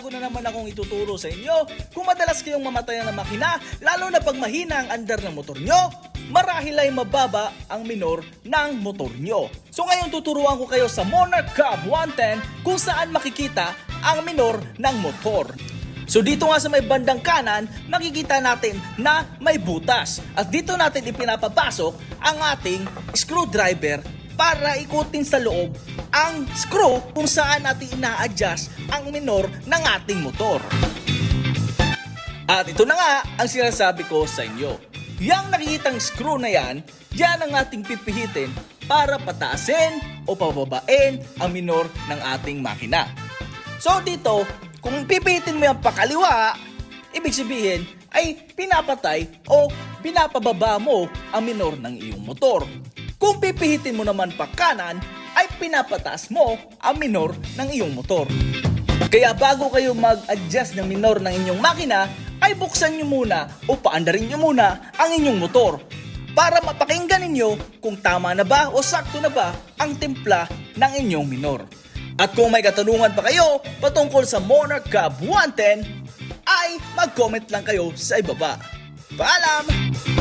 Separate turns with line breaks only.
bago na naman akong ituturo sa inyo. Kung madalas kayong mamatayan ng makina, lalo na pag mahina ang andar ng motor nyo, marahil ay mababa ang minor ng motor nyo. So ngayon tuturuan ko kayo sa Monarch Cub 110 kung saan makikita ang minor ng motor. So dito nga sa may bandang kanan, makikita natin na may butas. At dito natin ipinapapasok ang ating screwdriver para ikutin sa loob ang screw kung saan natin ina-adjust ang minor ng ating motor. At ito na nga ang sinasabi ko sa inyo. Yang nakikitang screw na yan, yan ang ating pipihitin para pataasin o pababain ang minor ng ating makina. So dito, kung pipihitin mo yan pakaliwa, ibig sabihin ay pinapatay o pinapababa mo ang minor ng iyong motor. Kung pipihitin mo naman pa kanan, ay pinapataas mo ang minor ng iyong motor. Kaya bago kayo mag-adjust ng minor ng inyong makina, ay buksan nyo muna o paandarin nyo muna ang inyong motor para mapakinggan ninyo kung tama na ba o sakto na ba ang timpla ng inyong minor. At kung may katanungan pa kayo patungkol sa Monarch Cub 110, ay mag-comment lang kayo sa ibaba. Paalam!